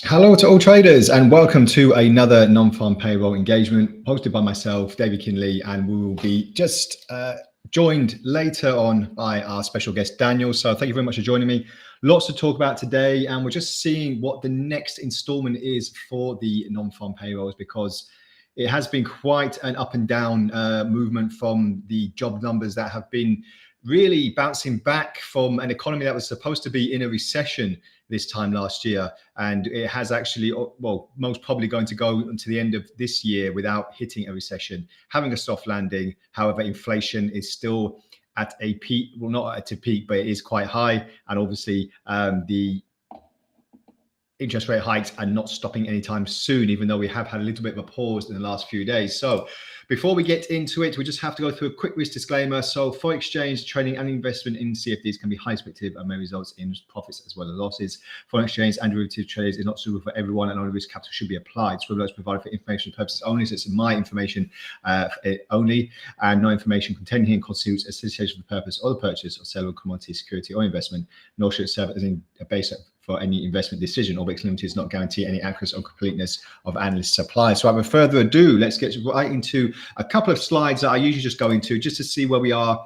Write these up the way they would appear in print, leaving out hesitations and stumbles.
Hello to all traders and welcome to another non-farm payroll engagement hosted by myself, David Kinley, and we will be just joined later on by our special guest, Daniel. So thank you very much for joining me. Lots to talk about today, and we're just seeing what the next installment is for the non-farm payrolls, because it has been quite an up and down movement from the job numbers that have been really bouncing back from an economy that was supposed to be in a recession this time last year. And it has actually, well, most probably going to go until the end of this year without hitting a recession, having a soft landing. However, inflation is still at a peak, well, not at a peak, but it is quite high. And obviously the interest rate hikes are not stopping anytime soon, even though we have had a little bit of a pause in the last few days. So before we get into it, we just have to go through a quick risk disclaimer. So for exchange, trading and investment in CFDs can be high speculative and may result in profits as well as losses. Foreign exchange and derivative trades is not suitable for everyone, and only risk capital should be applied. So it's provided for information purposes only. So it's my information only, and no information contained here constitutes a solicitation for the purpose or the purchase or sale of commodity, security or investment, nor should it serve as a basis for any investment decision, or Wix Limited does not guarantee any accuracy or completeness of analyst supply. So without further ado, let's get right into a couple of slides that I usually just go into just to see where we are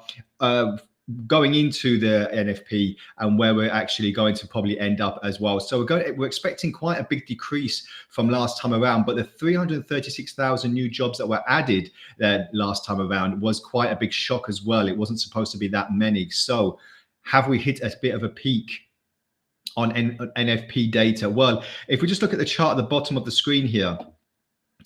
going into the NFP and where we're actually going to probably end up as well. So we're expecting quite a big decrease from last time around, but the 336,000 new jobs that were added last time around was quite a big shock as well. It wasn't supposed to be that many. So have we hit a bit of a peak on NFP data? Well, if we just look at the chart at the bottom of the screen here,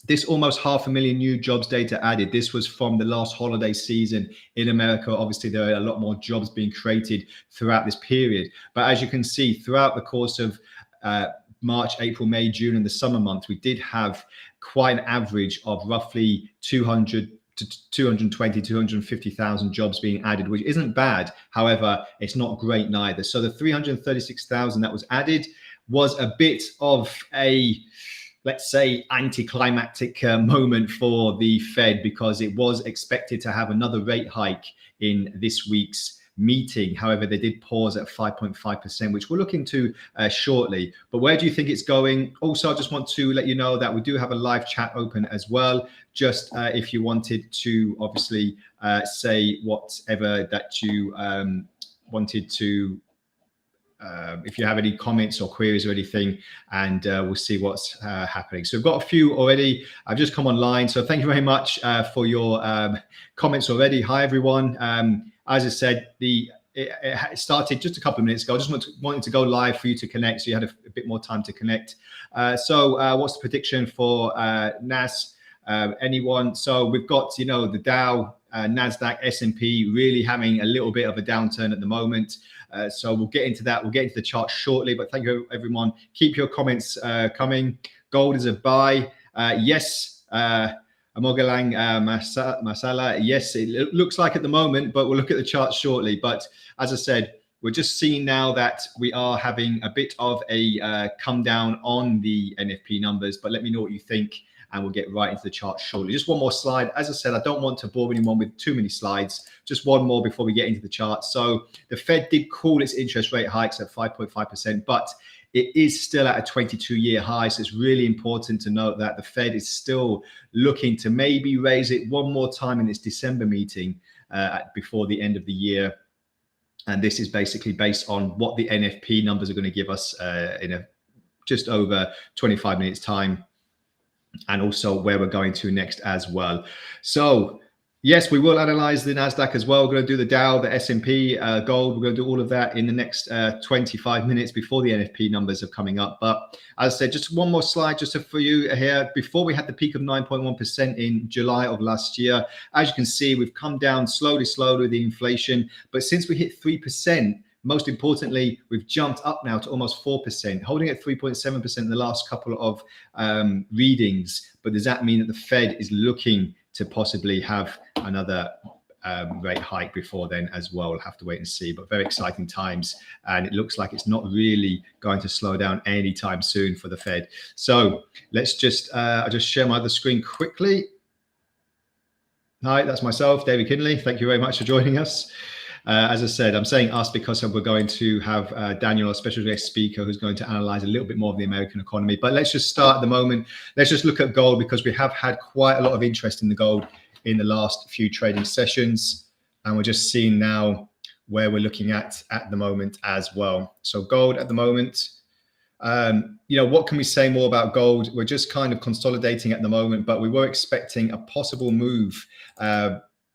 this almost 500,000 new jobs data added, this was from the last holiday season in America. Obviously, there are a lot more jobs being created throughout this period. But as you can see, throughout the course of March, April, May, June, and the summer months, we did have quite an average of roughly 200 to 220, 250,000 jobs being added, which isn't bad. However, it's not great neither. So the 336,000 that was added was a bit of a, let's say, anticlimactic moment for the Fed, because it was expected to have another rate hike in this week's meeting. However, they did pause at 5.5%, which we'll look into shortly. But where do you think it's going? Also, I just want to let you know that we do have a live chat open as well. Just if you wanted to obviously say whatever that you wanted to, if you have any comments or queries or anything, and we'll see what's happening. So we've got a few already. I've just come online. So thank you very much for your comments already. Hi, everyone. As I said, it started just a couple of minutes ago. I just wanted to go live for you to connect, so you had a bit more time to connect. So what's the prediction for NAS? Anyone? So we've got, the Dow, NASDAQ, S&P really having a little bit of a downturn at the moment. So we'll get into that. We'll get into the chart shortly, but thank you, everyone. Keep your comments coming. Gold is a buy. Yes. Amogalang Masala. Yes, it looks like at the moment, but we'll look at the chart shortly. But as I said, we're just seeing now that we are having a bit of a come down on the NFP numbers. But let me know what you think, and we'll get right into the chart shortly. Just one more slide. As I said, I don't want to bore anyone with too many slides. Just one more before we get into the chart. So the Fed did call its interest rate hikes at 5.5%, but it is still at a 22-year high. So it's really important to note that the Fed is still looking to maybe raise it one more time in its December meeting before the end of the year. And this is basically based on what the NFP numbers are going to give us in just over 25 minutes time, and also where we're going to next as well. So yes, we will analyze the NASDAQ as well. We're going to do the Dow, the S&P, gold. We're going to do all of that in the next 25 minutes before the NFP numbers are coming up. But as I said, just one more slide just for you here. Before we had the peak of 9.1% in July of last year, as you can see, we've come down slowly, the inflation. But since we hit 3%, most importantly, we've jumped up now to almost 4%, holding at 3.7% in the last couple of readings. But does that mean that the Fed is looking to possibly have another rate hike before then as well? We'll have to wait and see, but very exciting times. And it looks like it's not really going to slow down anytime soon for the Fed. So let's I'll just share my other screen quickly. Hi, that's myself, David Kinley. Thank you very much for joining us. As I said, I'm saying us because we're going to have Daniel, a special guest speaker, who's going to analyze a little bit more of the American economy. But let's just start at the moment. Let's just look at gold, because we have had quite a lot of interest in the gold in the last few trading sessions. And we're just seeing now where we're looking at the moment as well. So gold at the moment, what can we say more about gold? We're just kind of consolidating at the moment, but we were expecting a possible move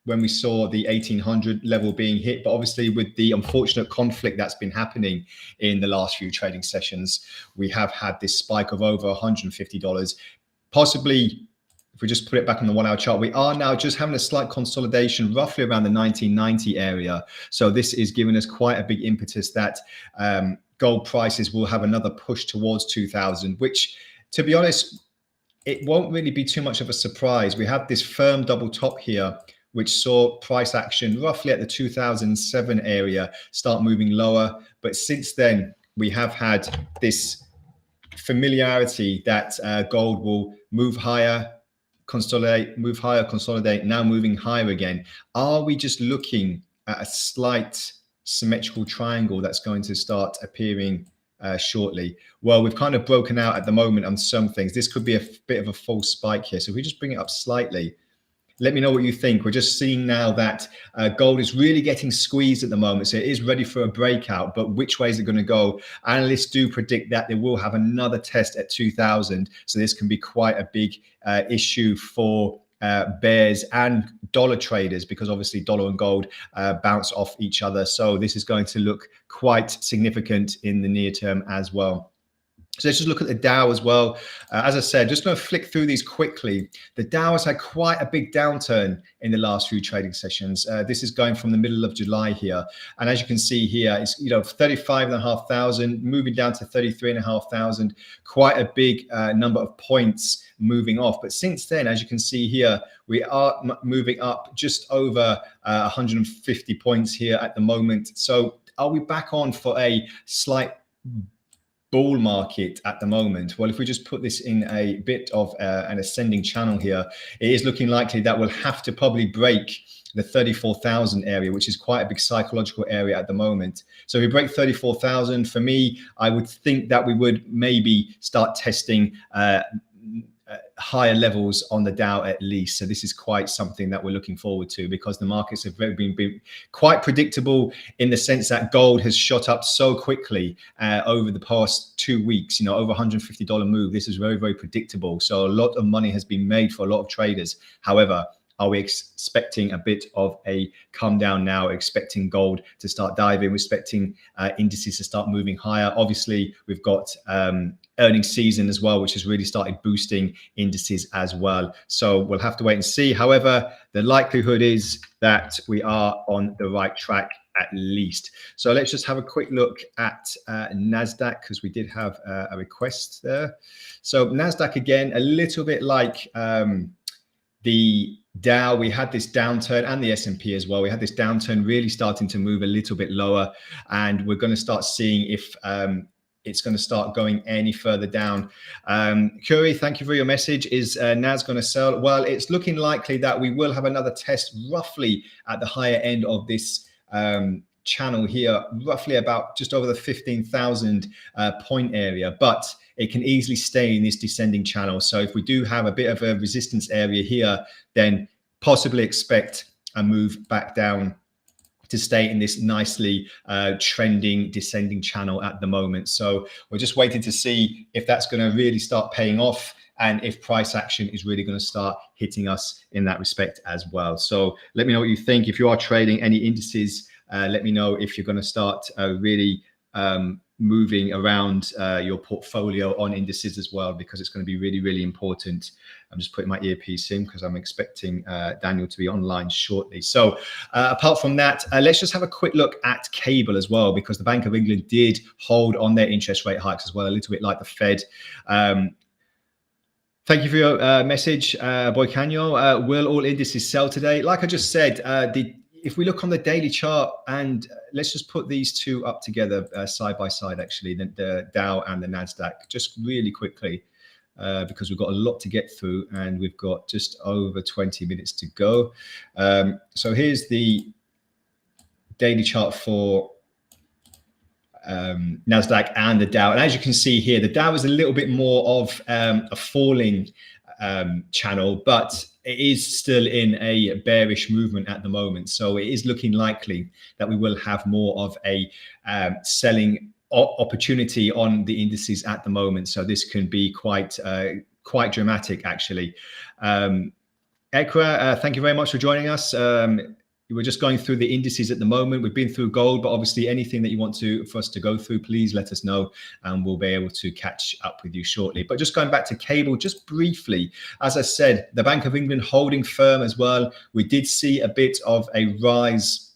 when we saw the 1800 level being hit. But obviously with the unfortunate conflict that's been happening in the last few trading sessions, we have had this spike of over $150. Possibly, if we just put it back on the 1 hour chart, we are now just having a slight consolidation roughly around the 1990 area. So this is giving us quite a big impetus that gold prices will have another push towards 2000, which, to be honest, it won't really be too much of a surprise. We have this firm double top here, which saw price action roughly at the 2007 area start moving lower. But since then, we have had this familiarity that gold will move higher, consolidate, move higher, consolidate, now moving higher again. Are we just looking at a slight symmetrical triangle that's going to start appearing shortly? Well, we've kind of broken out at the moment on some things. This could be a bit of a false spike here. So if we just bring it up slightly, let me know what you think. We're just seeing now that gold is really getting squeezed at the moment. So it is ready for a breakout, but which way is it going to go? Analysts do predict that they will have another test at 2000. So this can be quite a big issue for bears and dollar traders, because obviously dollar and gold bounce off each other. So this is going to look quite significant in the near term as well. So let's just look at the Dow as well. As I said, just going to flick through these quickly. The Dow has had quite a big downturn in the last few trading sessions. This is going from the middle of July here. And as you can see here, it's 35,500, moving down to 33,500, quite a big number of points moving off. But since then, as you can see here, we are moving up just over 150 points here at the moment. So are we back on for a slight bull market at the moment? Well, if we just put this in a bit of an ascending channel here, it is looking likely that we'll have to probably break the 34,000 area, which is quite a big psychological area at the moment. So if we break 34,000, for me, I would think that we would maybe start testing higher levels on the Dow at least. So this is quite something that we're looking forward to, because the markets have been quite predictable in the sense that gold has shot up so quickly over the past 2 weeks, over $150 move. This is very, very predictable. So a lot of money has been made for a lot of traders. However, are we expecting a bit of a come down now, expecting gold to start diving? We're expecting indices to start moving higher. Obviously, we've got earnings season as well, which has really started boosting indices as well. So we'll have to wait and see. However, the likelihood is that we are on the right track at least. So let's just have a quick look at NASDAQ, because we did have a request there. So NASDAQ, again, a little bit like the Dow, we had this downturn, and the S&P as well. We had this downturn really starting to move a little bit lower, and we're going to start seeing if it's going to start going any further down. Curry, thank you for your message. Is NAS going to sell? Well, it's looking likely that we will have another test roughly at the higher end of this channel here, roughly about just over the 15,000 point area, but it can easily stay in this descending channel. So if we do have a bit of a resistance area here, then possibly expect a move back down to stay in this nicely trending descending channel at the moment. So we're just waiting to see if that's going to really start paying off, and if price action is really going to start hitting us in that respect as well. So let me know what you think. If you are trading any indices, let me know if you're going to start really moving around your portfolio on indices as well, because it's going to be really, really important. I'm just putting my earpiece in because I'm expecting Daniel to be online shortly. So apart from that, let's just have a quick look at cable as well, because the Bank of England did hold on their interest rate hikes as well, a little bit like the Fed. Thank you for your message, Boycanyo. Will all indices sell today? Like I just said, if we look on the daily chart, and let's just put these two up together side by side, actually, the Dow and the NASDAQ, just really quickly, because we've got a lot to get through and we've got just over 20 minutes to go. So here's the daily chart for NASDAQ and the Dow. And as you can see here, the Dow is a little bit more of a falling channel, but it is still in a bearish movement at the moment. So it is looking likely that we will have more of a selling opportunity on the indices at the moment. So this can be quite dramatic, actually. Ekra, thank you very much for joining us. We're just going through the indices at the moment. We've been through gold, but obviously anything that you want for us to go through, please let us know and we'll be able to catch up with you shortly. But just going back to cable, just briefly, as I said, the Bank of England holding firm as well. We did see a bit of a rise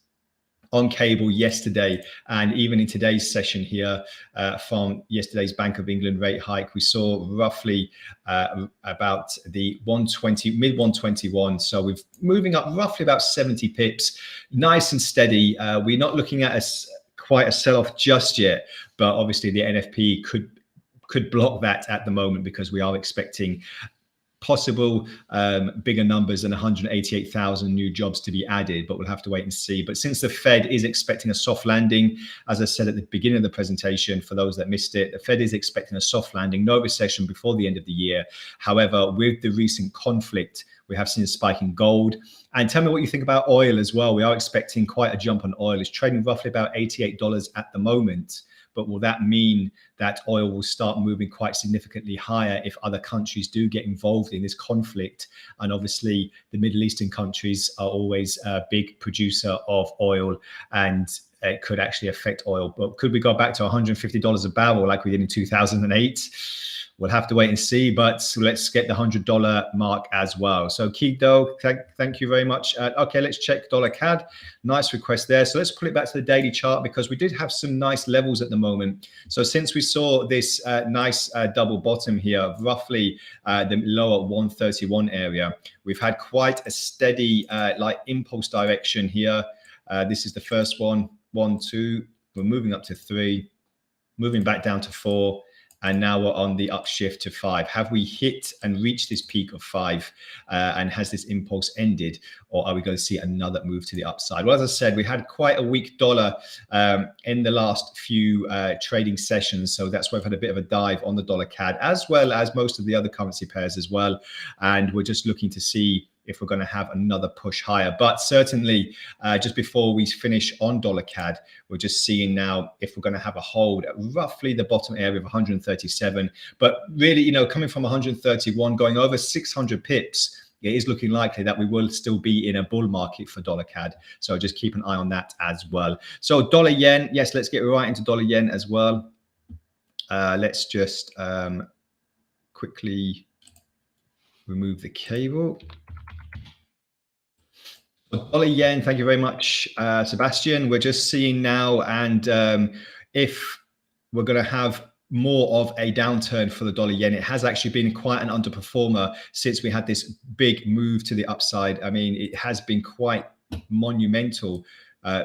on cable yesterday, and even in today's session here from yesterday's Bank of England rate hike, we saw roughly about the 120, mid 121. So we're moving up roughly about 70 pips, nice and steady. We're not looking at quite a sell-off just yet, but obviously the NFP could block that at the moment, because we are expecting possible bigger numbers than 188,000 new jobs to be added, but we'll have to wait and see. But since the Fed is expecting a soft landing, as I said at the beginning of the presentation, for those that missed it, the Fed is expecting a soft landing, no recession before the end of the year. However, with the recent conflict, we have seen a spike in gold. And tell me what you think about oil as well. We are expecting quite a jump on oil. It's trading roughly about $88 at the moment. But will that mean that oil will start moving quite significantly higher if other countries do get involved in this conflict? And obviously, the Middle Eastern countries are always a big producer of oil, and it could actually affect oil. But could we go back to $150 a barrel like we did in 2008? We'll have to wait and see, but let's get the $100 mark as well. So Kido, thank you very much. Okay, let's check dollar CAD. Nice request there. So let's pull it back to the daily chart, because we did have some nice levels at the moment. So since we saw this nice double bottom here, roughly the lower 131 area, we've had quite a steady like impulse direction here. This is the first one, 1, 2. We're moving up to 3, moving back down to 4. And now we're on the upshift to 5. Have we hit and reached this peak of 5? And has this impulse ended? Or are we going to see another move to the upside? Well, as I said, we had quite a weak dollar in the last few trading sessions. So that's why we've had a bit of a dive on the dollar CAD, as well as most of the other currency pairs as well. And we're just looking to see if we're going to have another push higher. But certainly, just before we finish on dollar CAD, we're just seeing now if we're going to have a hold at roughly the bottom area of 137. But really, you know, coming from 131, going over 600 pips, it is looking likely that we will still be in a bull market for dollar CAD. So just keep an eye on that as well. So dollar yen, yes, let's get right into dollar yen as well. Let's just quickly remove the cable. Dollar yen, thank you very much, Sebastian. We're just seeing now, and if we're going to have more of a downturn for the dollar yen, it has actually been quite an underperformer since we had this big move to the upside. I mean, it has been quite monumental,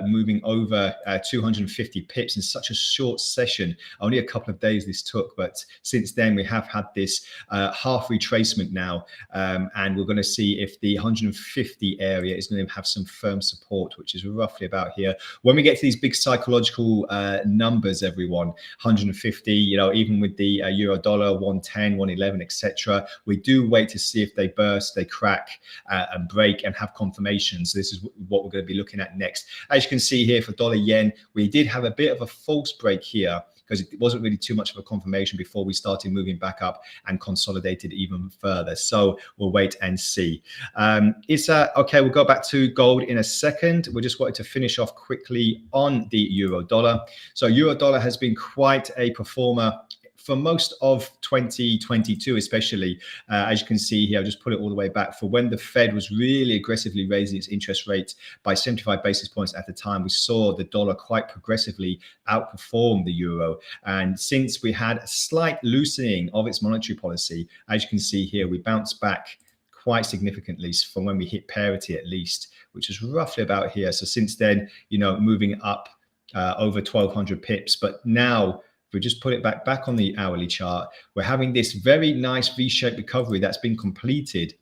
moving over 250 pips in such a short session. Only a couple of days this took, but since then we have had this half retracement now, and we're going to see if the 150 area is going to have some firm support, which is roughly about here. When we get to these big psychological numbers, everyone, 150, you know, even with the euro dollar 110, 111, etc., we do wait to see if they burst, they crack and break and have confirmation. So this is what we're going to be looking at next. As you can see here for dollar yen, we did have a bit of a false break here, because it wasn't really too much of a confirmation before we started moving back up and consolidated even further. So we'll wait and see. Okay, we'll go back to gold in a second. We just wanted to finish off quickly on the euro dollar. So euro dollar has been quite a performer for most of 2022, especially. As you can see here, I'll just put it all the way back. For when the Fed was really aggressively raising its interest rate by 75 basis points at the time, we saw the dollar quite progressively outperform the euro. And since we had a slight loosening of its monetary policy, as you can see here, we bounced back quite significantly from when we hit parity, at least, which is roughly about here. So since then, you know, moving up over 1,200 pips. But now, if we just put it back on the hourly chart, we're having this very nice V-shaped recovery that's been completed.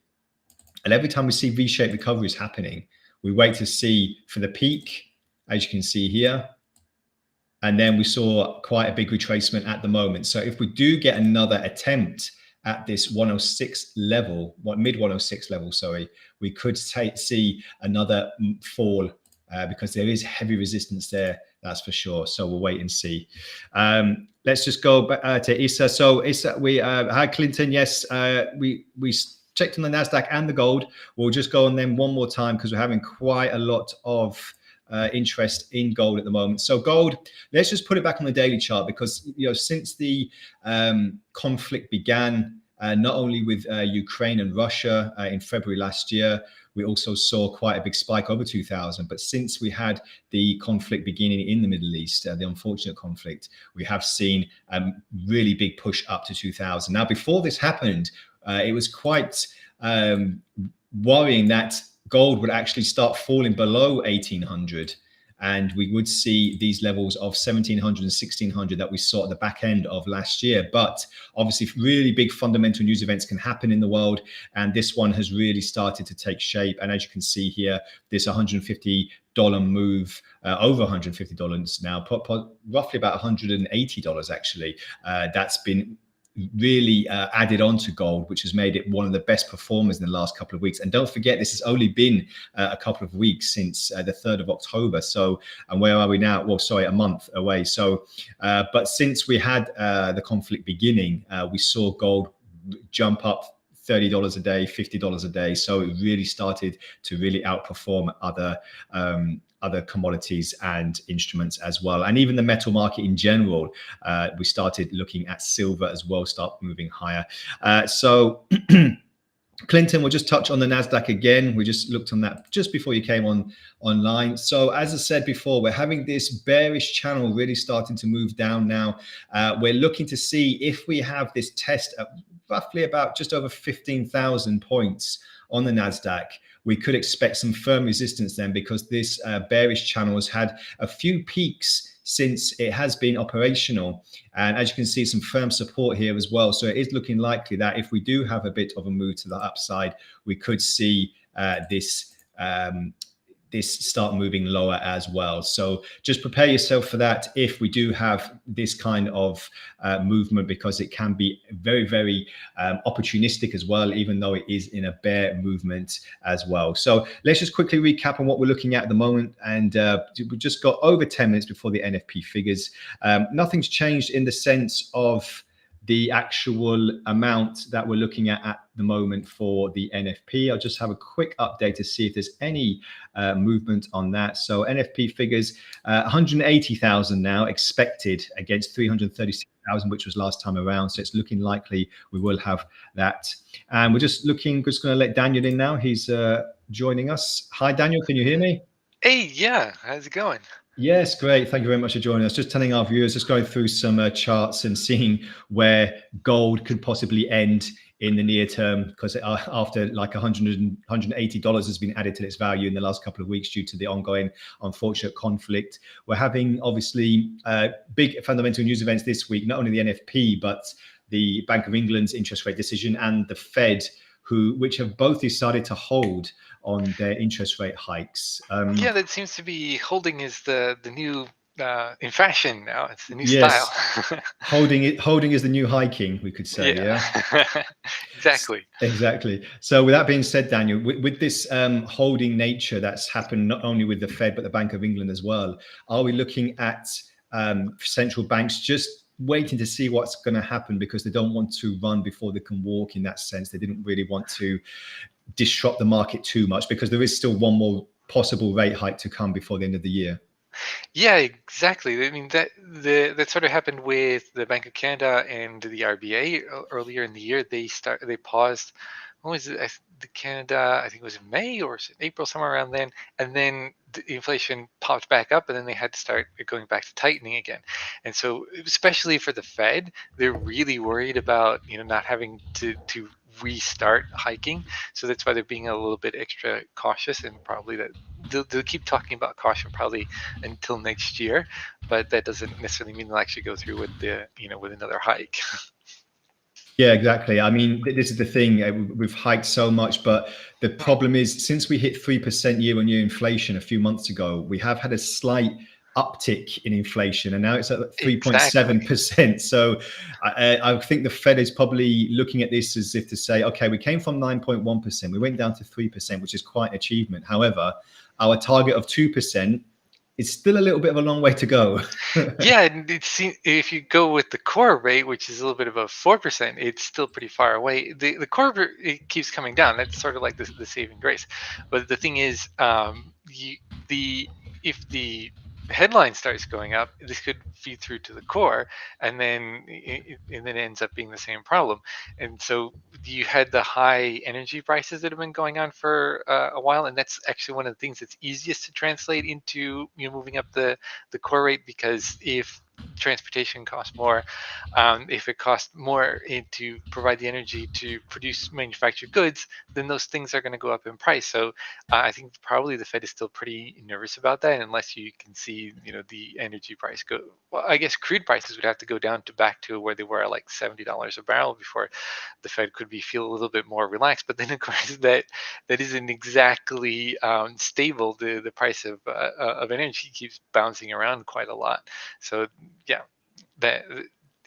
And every time we see V-shaped recoveries happening, we wait to see for the peak as you can see here. And then we saw quite a big retracement at the moment. So if we do get another attempt at this 106 level, mid 106 level, sorry, we could see another fall because there is heavy resistance there, that's for sure. So we'll wait and see. Let's just go back to Issa. So Issa, hi Clinton. Yes, we checked on the NASDAQ and the gold. We'll just go on them one more time because we're having quite a lot of interest in gold at the moment. So gold, let's just put it back on the daily chart because since the conflict began, not only with Ukraine and Russia in February last year, we also saw quite a big spike over 2000. But since we had the conflict beginning in the Middle East, the unfortunate conflict, we have seen a really big push up to 2000. Now, before this happened, it was quite worrying that gold would actually start falling below 1800 and we would see these levels of 1700 and 1600 that we saw at the back end of last year. But obviously really big fundamental news events can happen in the world, and this one has really started to take shape. And as you can see here, this $150 move, over $150 now, roughly about $180 actually, that's been really added on to gold, which has made it one of the best performers in the last couple of weeks. And don't forget, this has only been a couple of weeks since the 3rd of October. So, and where are we now? Well, sorry, a month away. So, but since we had the conflict beginning, we saw gold jump up $30 a day, $50 a day. So it really started to really outperform other commodities and instruments as well. And even the metal market in general, we started looking at silver as well, start moving higher. So Clinton, we'll just touch on the NASDAQ again. We just looked on that just before you came online. So as I said before, we're having this bearish channel really starting to move down now. We're looking to see if we have this test at roughly about just over 15,000 points on the NASDAQ. We could expect some firm resistance then, because this bearish channel has had a few peaks since it has been operational. And as you can see, some firm support here as well. So it is looking likely that if we do have a bit of a move to the upside, we could see this start moving lower as well. So just prepare yourself for that if we do have this kind of movement, because it can be very, very opportunistic as well, even though it is in a bear movement as well. So let's just quickly recap on what we're looking at the moment. And we just got over 10 minutes before the NFP figures. Nothing's changed in the sense of the actual amount that we're looking at the moment for the NFP. I'll just have a quick update to see if there's any movement on that. So NFP figures, 180,000 now expected against 336,000, which was last time around. So it's looking likely we will have that. And we're just going to let Daniel in now. He's joining us. Hi, Daniel, can you hear me? Hey, yeah, how's it going? Yes, great. Thank you very much for joining us. Just telling our viewers, just going through some charts and seeing where gold could possibly end in the near term, because after like $180 has been added to its value in the last couple of weeks due to the ongoing unfortunate conflict. We're having obviously big fundamental news events this week, not only the NFP, but the Bank of England's interest rate decision and the Fed, which have both decided to hold on their interest rate hikes. Yeah, that seems to be holding is the new in fashion now. It's the new yes. style. holding is the new hiking, we could say. Yeah. Exactly. So with that being said, Daniel, with this holding nature that's happened not only with the Fed but the Bank of England as well, are we looking at central banks just waiting to see what's going to happen, because they don't want to run before they can walk? In that sense, they didn't really want to disrupt the market too much, because there is still one more possible rate hike to come before the end of the year. Yeah, exactly. I mean, that sort of happened with the Bank of Canada and the RBA earlier in the year. They paused. What was it? The Canada, I think it was in May or April, somewhere around then, and then the inflation popped back up, and then they had to start going back to tightening again. And so, especially for the Fed, they're really worried about not having to restart hiking. So that's why they're being a little bit extra cautious, and probably that they'll keep talking about caution probably until next year, but that doesn't necessarily mean they'll actually go through with with another hike. Yeah, exactly. I mean, this is the thing. We've hiked so much, but the problem is, since we hit 3% year-on-year inflation a few months ago, we have had a slight uptick in inflation, and now it's at Exactly. 3.7%. So I think the Fed is probably looking at this as if to say, okay, we came from 9.1%, we went down to 3%, which is quite an achievement. However, our target of 2% is still a little bit of a long way to go. Yeah, and if you go with the core rate, which is a little bit above 4%, it's still pretty far away. The core rate, it keeps coming down. That's sort of like the saving grace. But the thing is, the if the headline starts going up, this could feed through to the core, and then it ends up being the same problem. And so you had the high energy prices that have been going on for a while, and that's actually one of the things that's easiest to translate into moving up the core rate, because if transportation costs more, if it costs more to provide the energy to produce manufactured goods, then those things are going to go up in price. So I think probably the Fed is still pretty nervous about that, unless you can see, the energy price go. Well, I guess crude prices would have to go down to back to where they were at like $70 a barrel before the Fed could feel a little bit more relaxed. But then, of course, that isn't exactly stable. The price of energy keeps bouncing around quite a lot. So yeah, that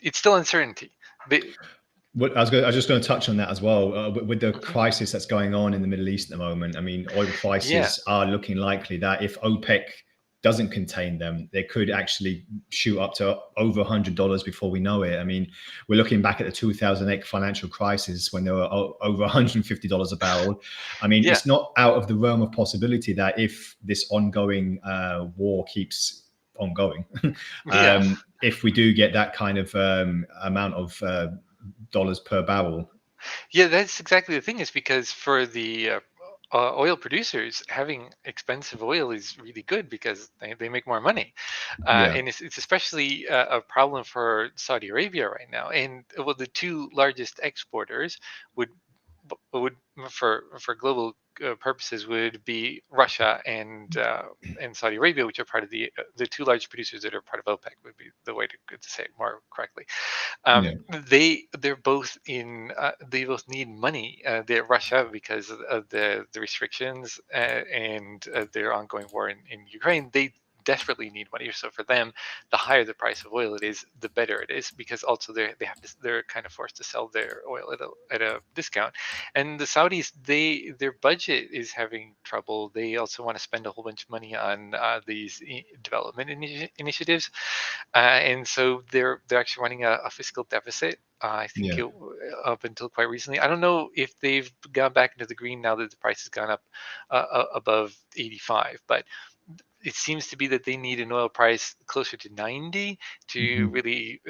it's still uncertainty. But, I was just going to touch on that as well. With the mhm, crisis that's going on in the Middle East at the moment, I mean, oil yeah, prices are looking likely that if OPEC doesn't contain them, they could actually shoot up to over $100 before we know it. I mean, we're looking back at the 2008 financial crisis when they were over $150 a barrel. I mean, yeah, it's not out of the realm of possibility that if this ongoing war keeps ongoing, yeah. if we do get that kind of amount of dollars per barrel. Yeah, that's exactly the thing, is because for the oil producers, having expensive oil is really good because they make more money. Yeah, And it's especially a problem for Saudi Arabia right now. And well, the two largest exporters would would for global purposes would be Russia and Saudi Arabia, which are part of the two large producers that are part of OPEC, would be the way to say it more correctly. yeah, They're both they both need money. They're Russia because of the restrictions and their ongoing war in Ukraine. They desperately need money. So for them, the higher the price of oil it is, the better it is, because also they're kind of forced to sell their oil at a discount. And the Saudis, their budget is having trouble. They also want to spend a whole bunch of money on these development initiatives, and so they're actually running a fiscal deficit. I think yeah. up until quite recently. I don't know if they've gone back into the green now that the price has gone up above 85, but it seems to be that they need an oil price closer to 90 to Mhm. really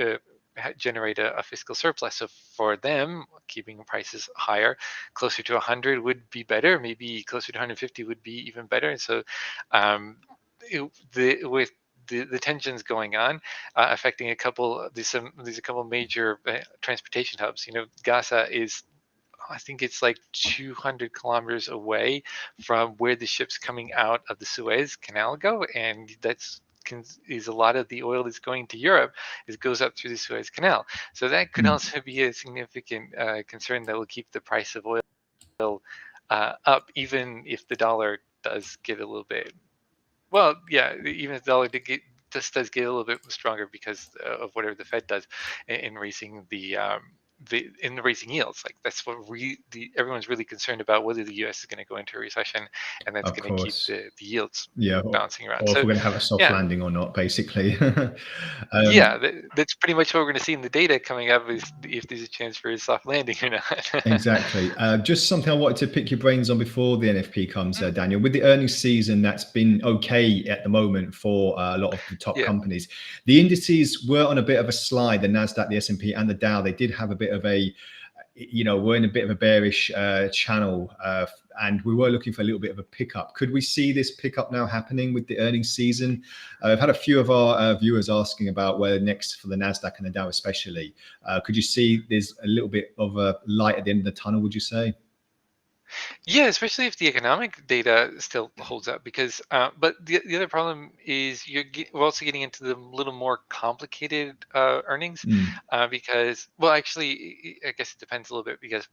generate a fiscal surplus. So for them, keeping prices higher, closer to 100 would be better. Maybe closer to 150 would be even better. And so, with the tensions going on, affecting a couple major transportation hubs. Gaza is, I think it's like 200 kilometers away from where the ships coming out of the Suez Canal go, and is a lot of the oil that's going to Europe. It goes up through the Suez Canal, so that could Mm. also be a significant concern that will keep the price of oil up, even if the dollar does get a little bit. Well, yeah, even if the dollar just does get a little bit stronger because of whatever the Fed does in raising the raising yields. Like that's what everyone's really concerned about, whether the U.S. is going to go into a recession, and that's Of going to keep course. the yields Yeah, bouncing around. or if So, we're going to have a soft yeah, landing or not, basically. yeah, that's pretty much what we're going to see in the data coming up, is if there's a chance for a soft landing or not. Exactly. Just something I wanted to pick your brains on before the NFP comes, Mm, Daniel. With the earnings season, that's been okay at the moment for a lot of the top yeah, companies. The indices were on a bit of a slide. The Nasdaq, the S&P, and the Dow. They did have a bit of a, we're in a bit of a bearish channel, and we were looking for a little bit of a pickup. Could we see this pickup now happening with the earnings season? I've had a few of our viewers asking about where next for the Nasdaq and the Dow, especially. Could you see there's a little bit of a light at the end of the tunnel? Would you say? Yeah, especially if the economic data still holds up, because but the other problem is we're also getting into the little more complicated earnings, Mm, because, well, actually, I guess it depends a little bit, because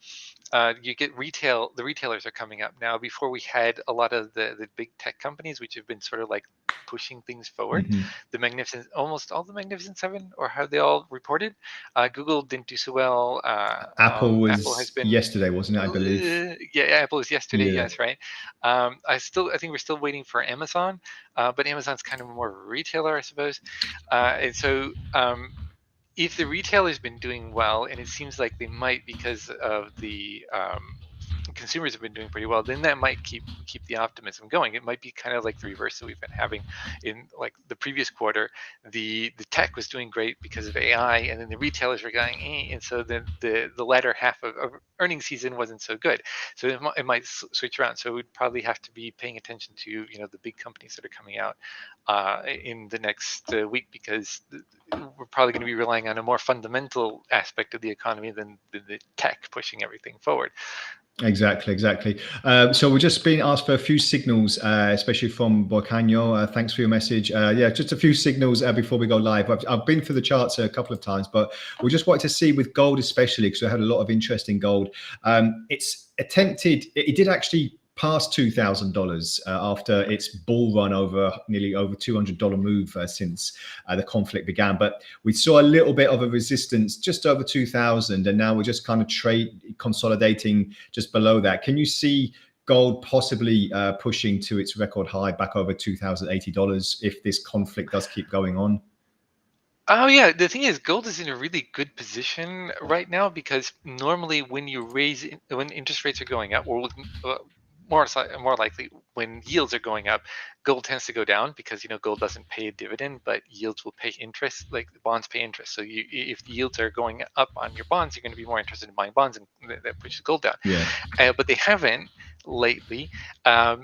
you get the retailers are coming up now. Before, we had a lot of the big tech companies, which have been sort of like pushing things forward. mhm. Almost all the Magnificent Seven, or how they all reported. Google didn't do so well. Apple Apple has was been, yesterday, wasn't it? I believe. yeah, Apple was yesterday. Yeah. Yes, right. I think we're still waiting for Amazon, but Amazon's kind of more of a retailer, I suppose. And so, if the retailer's been doing well, and it seems like they might, because of the consumers have been doing pretty well, then that might keep the optimism going. It might be kind of like the reverse that we've been having in, like, the previous quarter. The tech was doing great because of AI, and then the retailers were going, and so then the latter half of earnings season wasn't so good. So it might switch around. So we'd probably have to be paying attention to, the big companies that are coming out in the next week, because we're probably going to be relying on a more fundamental aspect of the economy than the tech pushing everything forward. Exactly, exactly. So we're just being asked for a few signals, especially from Borcanio. Thanks for your message. Yeah, just a few signals before we go live. I've been through the charts a couple of times, but we just wanted to see with gold, especially because we had a lot of interest in gold. It did actually past $2,000 after its bull run nearly over $200 move since the conflict began. But we saw a little bit of a resistance just over 2,000, and now we're just kind of consolidating just below that. Can you see gold possibly pushing to its record high back over $2,080 if this conflict does keep going on? Oh yeah, the thing is, gold is in a really good position right now, because normally when interest rates are going up, or more likely when yields are going up, gold tends to go down, because gold doesn't pay a dividend, but yields will pay interest, like the bonds pay interest. So if the yields are going up on your bonds, you're going to be more interested in buying bonds, and that pushes gold down. Yeah. But they haven't lately,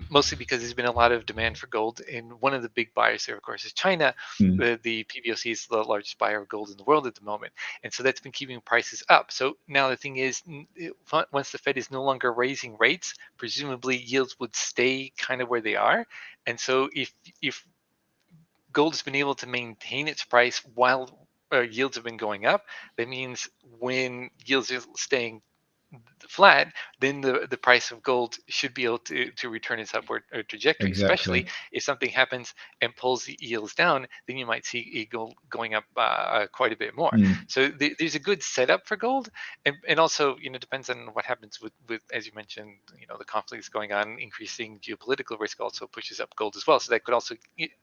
mostly because there's been a lot of demand for gold, and one of the big buyers there, of course, is China. Mm. The PBOC is the largest buyer of gold in the world at the moment, and so that's been keeping prices up. So now the thing is, once the Fed is no longer raising rates, presumably yields would stay kind of where they are, and so if gold has been able to maintain its price while yields have been going up, that means when yields are staying flat, then the price of gold should be able to return its upward trajectory. Especially Exactly. if something happens and pulls the yields down, then you might see a gold going up quite a bit more. Mm. So there's a good setup for gold, and also, depends on what happens with, as you mentioned, the conflicts going on. Increasing geopolitical risk also pushes up gold as well. So that could also,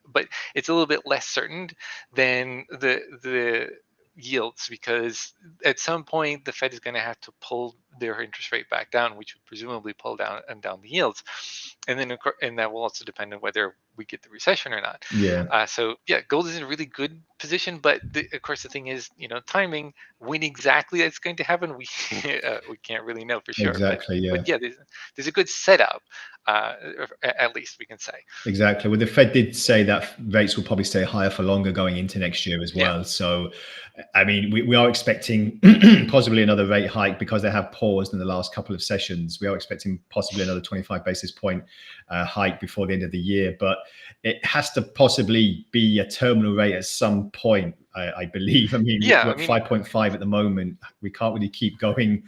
but it's a little bit less certain than the yields, because at some point the Fed is going to have to pull their interest rate back down, which would presumably pull down the yields, and then and that will also depend on whether we get the recession or not. Yeah. So yeah, gold is in a really good position, but of course the thing is, timing, when exactly that's going to happen, we can't really know for sure. But Exactly. Yeah. yeah, there's a good setup, uh, at least we can say. Exactly. Well, the Fed did say that rates will probably stay higher for longer going into next year as Yeah. well. So, I mean, we are expecting possibly another rate hike because they have paused in the last couple of sessions. We are expecting possibly another 25 basis point hike before the end of the year, but it has to possibly be a terminal rate at some point, I believe. I mean, Yeah, we're I at mean, 5.5 at the moment. We can't really keep going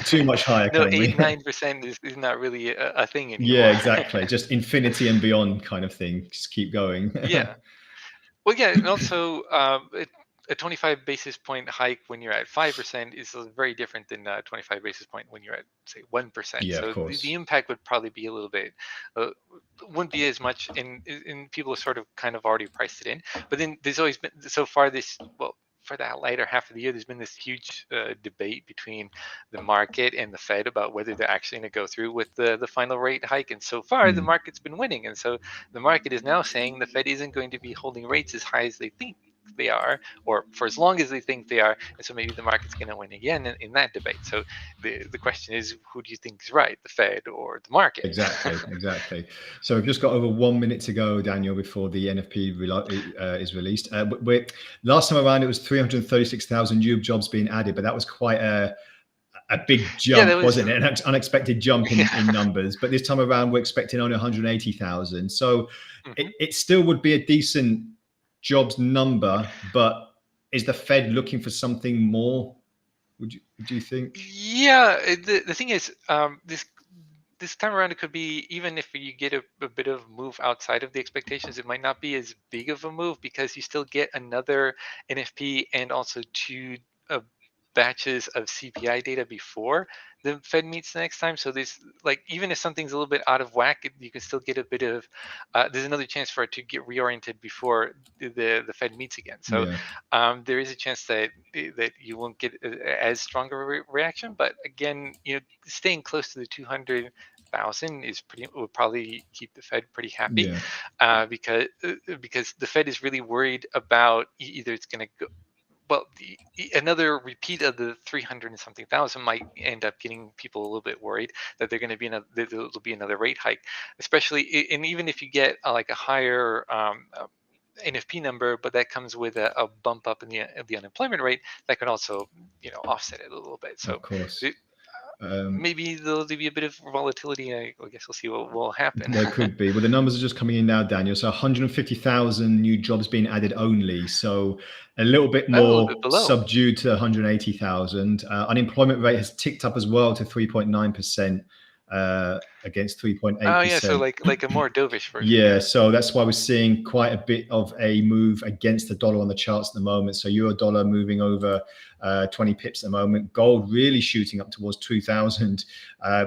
too much higher, no, can we? 8-9% is not really a thing Yeah, anymore. exactly. Just infinity and beyond kind of thing. Just keep going. Yeah. Well, yeah, and also, a 25 basis point hike when you're at 5% is very different than a 25 basis point when you're at, say, 1%. Yeah, of So the course. impact would probably be a little bit, uh, wouldn't be as much, and people have sort of kind of already priced it in. But then there's always been, so far this, well, for that later half of the year, there's been this huge debate between the market and the Fed about whether they're actually going to go through with the final rate hike. And so far, the Mm, market's been winning. And so the market is now saying the Fed isn't going to be holding rates as high as they think they are, or for as long as they think they are. And so maybe the market's going to win again in that debate. So the question is, who do you think is right, the Fed or the market? exactly, exactly. So we've just got over 1 minute to go, Daniel, before the NFP is released. Last time around, it was 336,000 new jobs being added, but that was quite a a big Yeah, that jump, was wasn't it? An unexpected jump in yeah. numbers. But this time around, we're expecting only 180,000. So Mhm. it still would be a decent jobs number. But is the Fed looking for something more? Would you think? Yeah, the thing is, this time around, it could be, even if you get a bit of move outside of the expectations, it might not be as big of a move because you still get another NFP and also two uh, batches of CPI data before the Fed meets next time. So this, like, even if something's a little bit out of whack, you can still get a bit of. There's another chance for it to get reoriented before the Fed meets again. So Yeah, there is a chance that you won't get as strong of a reaction. But again, staying close to the 200,000 is pretty would probably keep the Fed pretty happy, yeah, because the Fed is really worried about either it's going to go. Well, another repeat of the 300 and something thousand might end up getting people a little bit worried that they're going to be that there'll be another rate hike, especially. And even if you get like a higher NFP number, but that comes with a bump up in the unemployment rate, that could also offset it a little bit. of So course. it, Um, maybe there'll be a bit of volatility. I guess we'll see what will happen. There could be. Well, the numbers are just coming in now, Daniel. So 150,000 new jobs being added only. So a little bit Oh, a little bit more below. subdued to 180,000. Unemployment rate has ticked up as well to 3.9% against Oh yeah, so 3.8%. like a more dovish version. Yeah, Yeah. so that's why we're seeing quite a bit of a move against the dollar on the charts at the moment. So euro dollar moving over 20 pips at the moment. Gold really shooting up towards 2,000,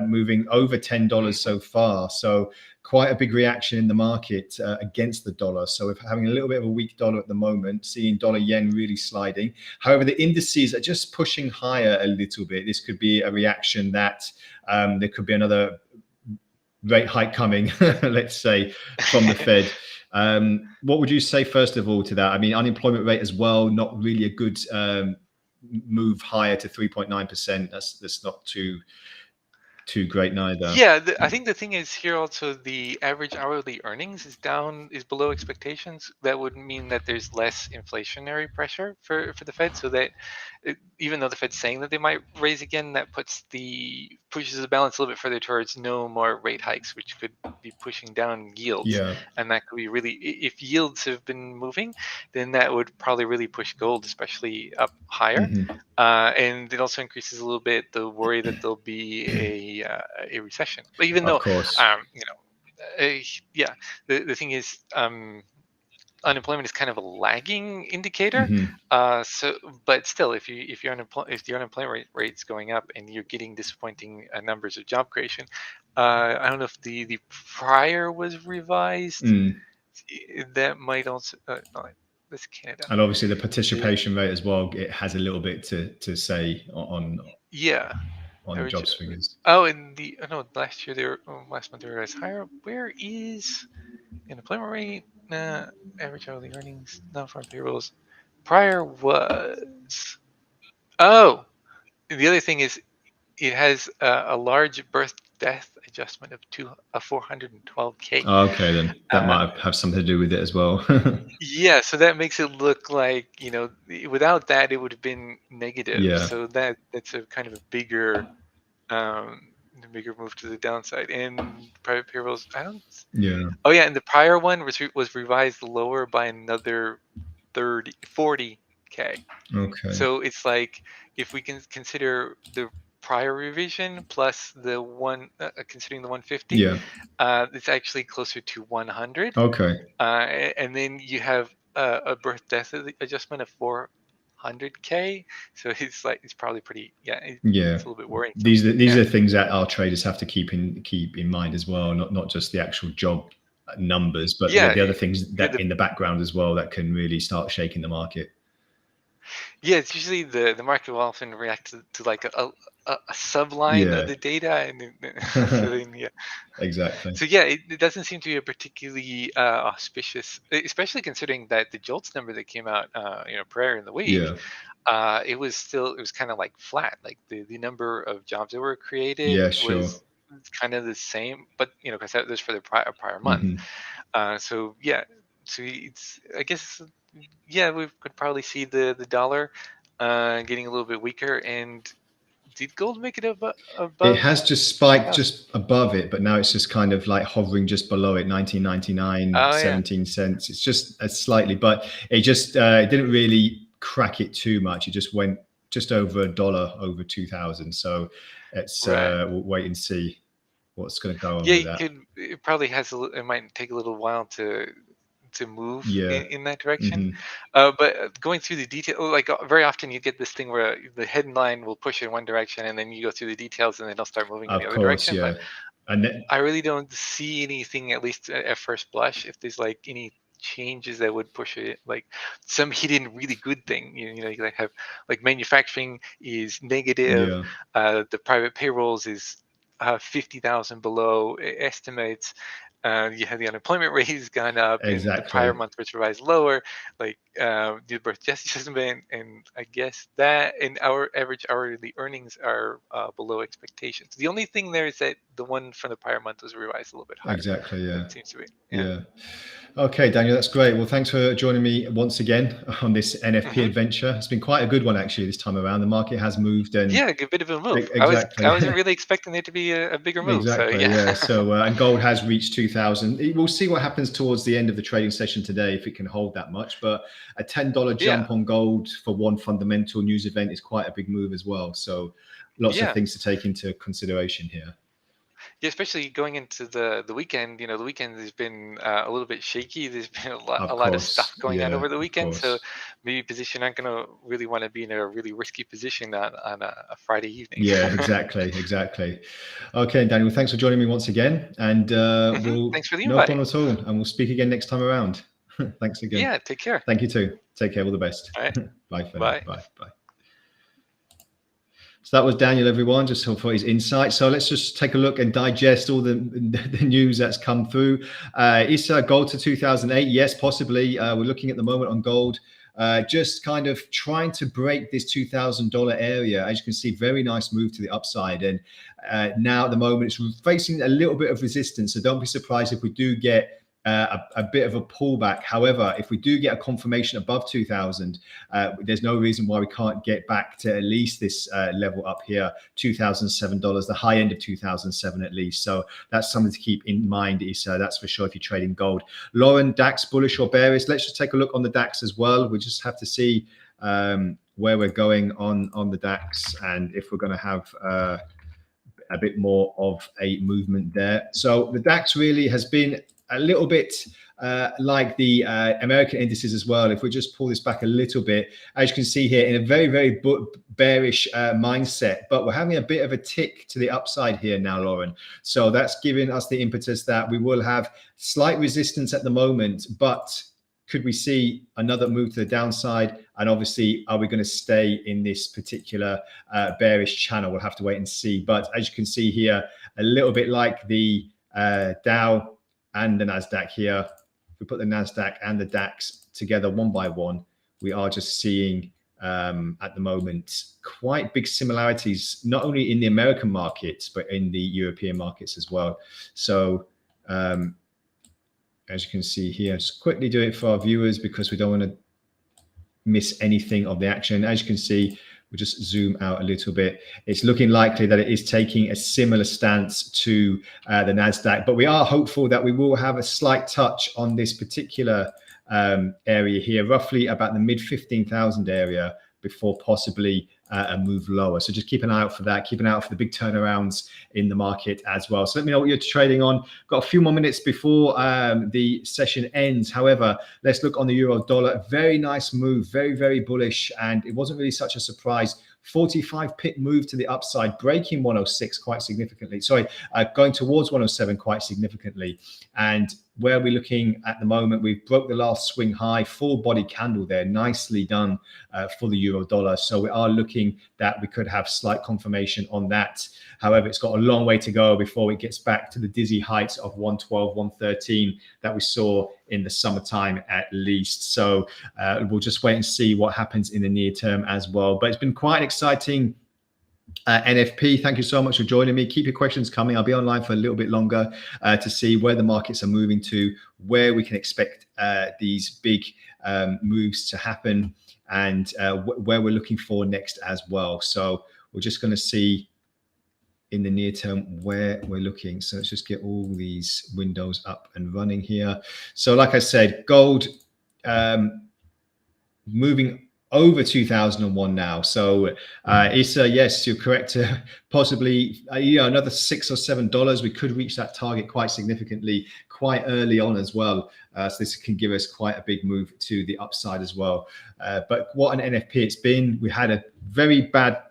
moving over $10 Hmm. so far. So quite a big reaction in the market against the dollar. So we're having a little bit of a weak dollar at the moment, seeing dollar yen really sliding. However, the indices are just pushing higher a little bit. This could be a reaction that there could be another rate hike coming, let's say, from the Fed. What would you say, first of all, to that? I mean, unemployment rate as well, not really a good move higher to 3.9%. That's not too great neither. Yeah, I think the thing is here also, the average hourly earnings is below expectations. That would mean that there's less inflationary pressure for the Fed. So that even though the Fed's saying that they might raise again, that pushes the balance a little bit further towards no more rate hikes, which could be pushing down yields, Yeah. and that could be really, if yields have been moving, then that would probably really push gold, especially up higher. Hmm. And it also increases a little bit the worry that there'll be a recession. But even Of though, course. uh, yeah, the thing is, unemployment is kind of a lagging indicator. Hmm. So, but still, if the unemployment rate's going up and you're getting disappointing numbers of job creation, I don't know if the prior was revised. Mm. That might also no, that's Canada. And obviously the The participation rate as well, it has a little bit to say Yeah. on the Average. jobs figures. Oh, and no, last year last month they were as higher. Where is the unemployment rate? Average hourly earnings, non-farm payrolls. Prior was. Oh, the other thing is it has a large birth death adjustment of 412K. Okay, then that Uh, might have something to do with it as well. yeah, so that makes it look like, without that it would have been negative. Yeah, So that's a kind of a um, bigger move to the downside. And private payrolls, I don't. yeah. Oh yeah, and the prior one was revised lower by another 40K. Okay. So it's like, if we can consider the prior revision plus the one, considering the 150, Yeah. it's actually closer to 100. Okay. And then you have a birth death adjustment of 400K. So it's probably pretty, yeah, Yeah. it's a little bit worrisome. These Yeah. are things that our traders have to keep in mind as well, not just the actual job numbers, but Yeah, the other things yeah, that in the background as well that can really start shaking the market. yeah. It's usually the market will often react to like a subline of Yeah. the data, and so then yeah. Exactly. So yeah, it doesn't seem to be a particularly auspicious, especially considering that the JOLTS number that came out, prior in the week, Yeah. it was kind of like flat. Like the number of jobs that were created Yeah, sure. was kind of the same, but because that was for the prior month. Hmm. So yeah, so it's, I guess, yeah, we could probably see the dollar getting a little bit weaker, and Did gold make it It above has just spiked 2000? just above it, but now it's just kind of like hovering just below it, 19.99, Oh yeah, 17 cents. It's just slightly, but it just it didn't really crack it too much. It just went just over $1 over 2000. So it's right. we'll wait and see what's going to go on Yeah, with you that. could. It probably has it might take a little while to move Yeah. in that direction. Hmm. But going through the detail, like very often you get this thing where the headline will push in one direction, and then you go through the details, and then it'll start moving in the Of other course, direction. But yeah. And then, I really don't see anything, at least at first blush, if there's like any changes that would push it, like some hidden really good thing. You like have like manufacturing is negative, yeah, the private payrolls is 50,000 below estimates. You have the unemployment rate has gone up, and the prior exactly. month was revised lower. Like the birth justice estimate, and I guess that and our average hourly earnings are below expectations. The only thing there is that the one from the prior month was revised a little bit higher. Exactly, That yeah. seems to be, yeah. Yeah. Okay, Daniel, that's great. Well, thanks for joining me once again on this NFP Hmm. adventure. It's been quite a good one actually this time around. The market has moved and Yeah, a good bit of a move. I exactly. wasn't really expecting there to be a bigger move. So Exactly, yeah. yeah. So, and gold has reached 2000. We'll see what happens towards the end of the trading session today, if it can hold that much. But a $10 Yeah. jump on gold for one fundamental news event is quite a big move as well. So, lots of Yeah. things to take into consideration here. Yeah, especially going into the weekend. The weekend has been a little bit shaky. There's been a Of lot of stuff course, going on yeah, over the of weekend, so course. maybe position aren't going to really want to be in a really risky position on a Friday evening. Yeah, exactly, exactly. Okay, Daniel, thanks for joining me once again. And we'll, Thanks for the no invite. problem at all. And we'll speak again next time around. Thanks again. Yeah, take care. Thank you too. Take care. All the best. All right, Bye for now. bye. Bye. Bye. So that was Daniel, everyone, just for his insight. So let's just take a look and digest all the news that's come through. Is gold to 2008? Yes, possibly. We're looking at the moment on gold, just kind of trying to break this $2,000 area. As you can see, very nice move to the upside. And now at the moment, it's facing a little bit of resistance. So don't be surprised if we do get a bit of a pullback. However, if we do get a confirmation above 2000, there's no reason why we can't get back to at least this level up here, $2,007, the high end of 2007 at least. So that's something to keep in mind, Issa. That's for sure if you're trading gold. Lauren, DAX bullish or bearish? Let's just take a look on the DAX as well. We just have to see where we're going on the DAX and if we're going to have a bit more of a movement there. So the DAX really has been a little bit like the American indices as well. If we just pull this back a little bit, as you can see here, in a very, very bearish mindset, but we're having a bit of a tick to the upside here now, Lauren. So that's giving us the impetus that we will have slight resistance at the moment, but could we see another move to the downside? And obviously, are we going to stay in this particular bearish channel? We'll have to wait and see. But as you can see here, a little bit like the Dow and the NASDAQ here, if we put the NASDAQ and the DAX together one by one, we are just seeing at the moment quite big similarities, not only in the American markets, but in the European markets as well. So as you can see here, just quickly do it for our viewers because we don't want to miss anything of the action. As you can see, we'll just zoom out a little bit. It's looking likely that it is taking a similar stance to the NASDAQ, but we are hopeful that we will have a slight touch on this particular area here, roughly about the mid 15,000 area before possibly a move lower. So just keep an eye out for that. Keep an eye out for the big turnarounds in the market as well. So let me know what you're trading on. Got a few more minutes before the session ends. However, let's look on the euro dollar. Very nice move, very, very bullish. And it wasn't really such a surprise. 45 pip move to the upside, breaking 106 quite significantly. Sorry, going towards 107 quite significantly. And where we're looking at the moment, we've broke the last swing high, full body candle there, nicely done for the euro dollar. So we are looking that we could have slight confirmation on that. However, it's got a long way to go before it gets back to the dizzy heights of 112, 113 that we saw in the summertime at least. So we'll just wait and see what happens in the near term as well. But it's been quite an exciting NFP. Thank you so much for joining me. Keep your questions coming. I'll be online for a little bit longer to see where the markets are moving to, where we can expect these big moves to happen, and where we're looking for next as well. So we're just going to see in the near term where we're looking. So let's just get all these windows up and running here. So like I said, gold moving over 2001 now. So Issa, yes, you're correct. Possibly another $6 or $7, we could reach that target quite significantly quite early on as well. So this can give us quite a big move to the upside as well. But what an NFP it's been. We had a very bad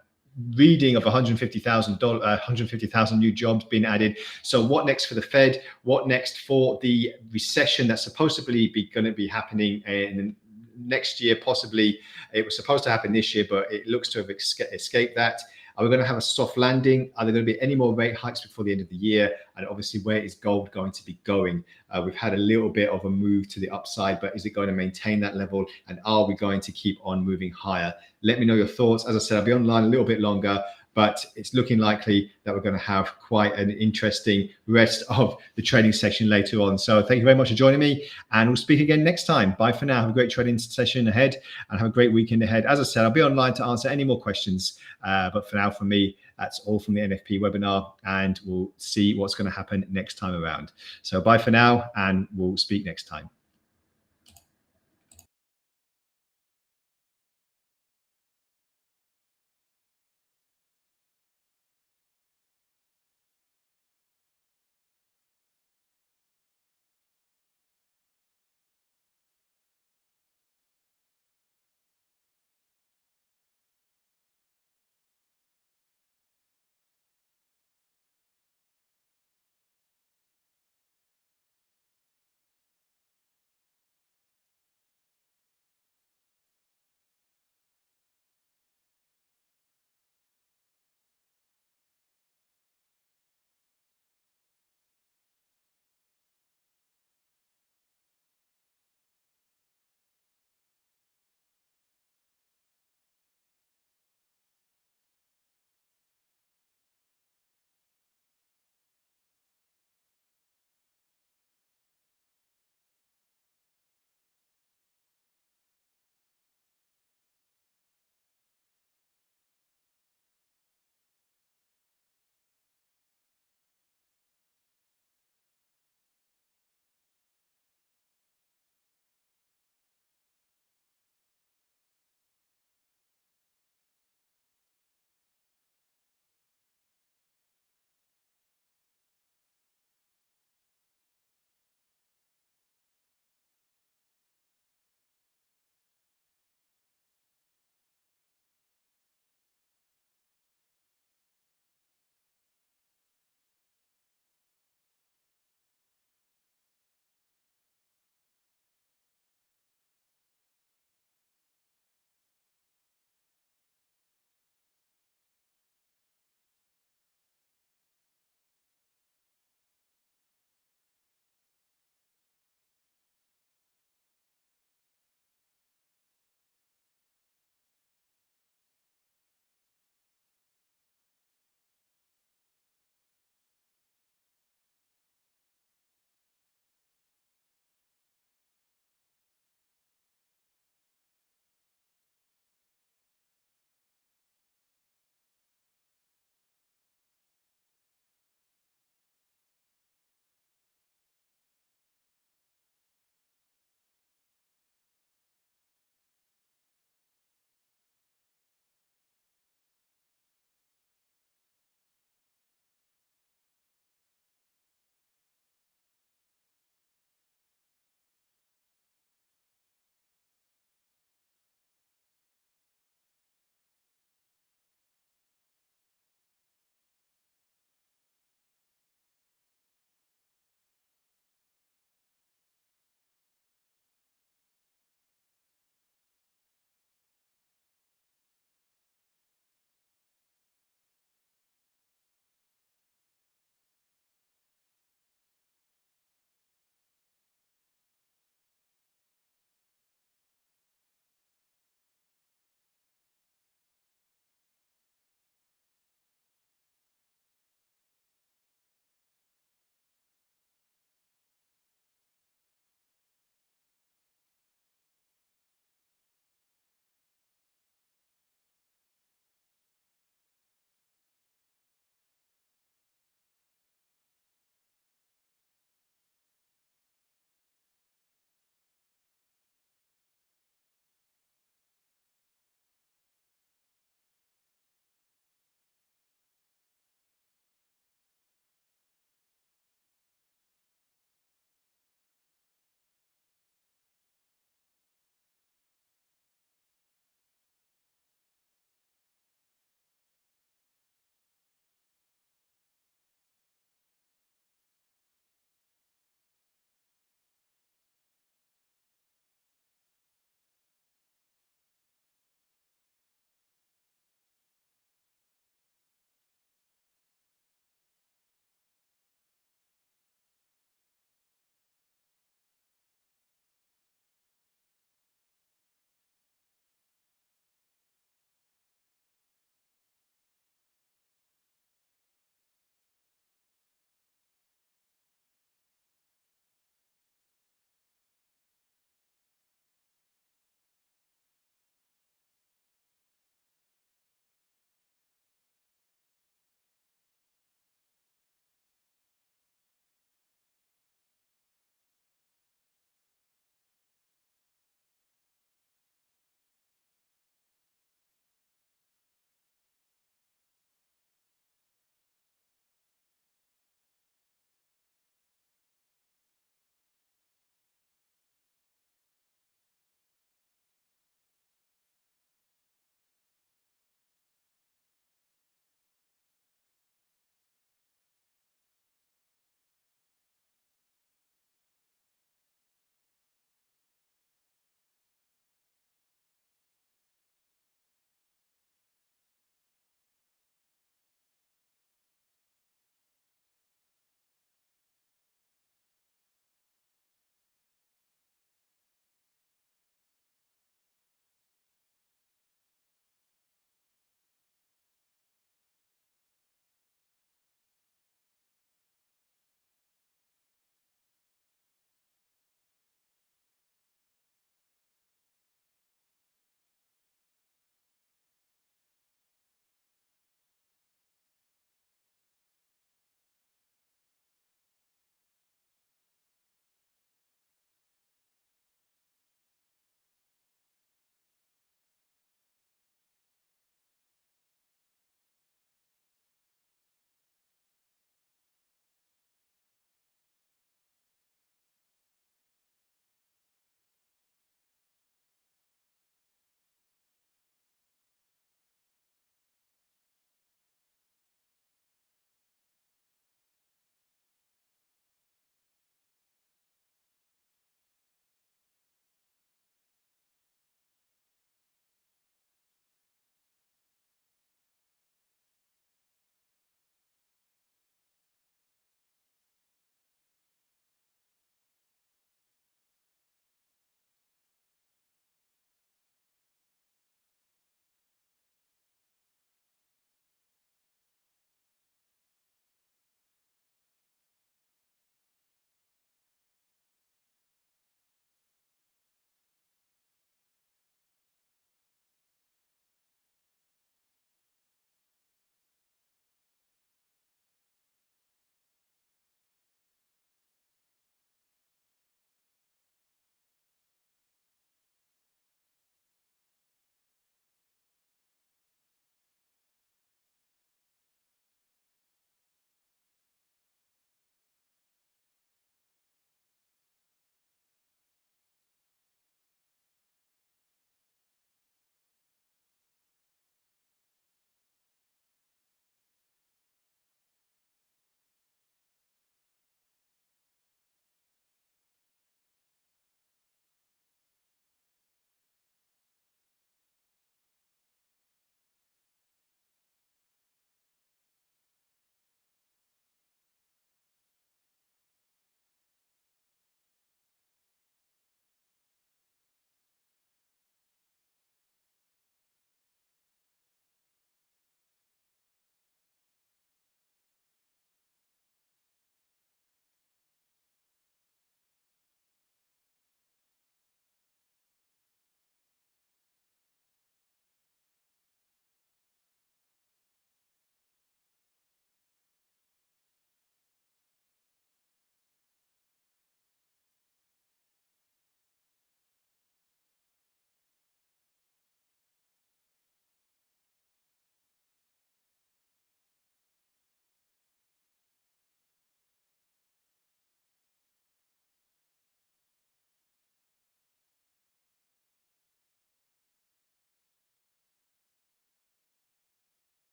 reading of 150,000 new jobs being added. So what next for the Fed? What next for the recession that's supposed to be going to be happening in next year? Possibly it was supposed to happen this year, but it looks to have escaped that. Are we going to have a soft landing? Are there going to be any more rate hikes before the end of the year? And obviously, where is gold going to be going? We've had a little bit of a move to the upside, but is it going to maintain that level? And are we going to keep on moving higher? Let me know your thoughts. As I said, I'll be online a little bit longer, but it's looking likely that we're going to have quite an interesting rest of the trading session later on. So thank you very much for joining me, and we'll speak again next time. Bye for now. Have a great trading session ahead and have a great weekend ahead. As I said, I'll be online to answer any more questions. But for now, for me, that's all from the NFP webinar, and we'll see what's going to happen next time around. So bye for now, and we'll speak next time.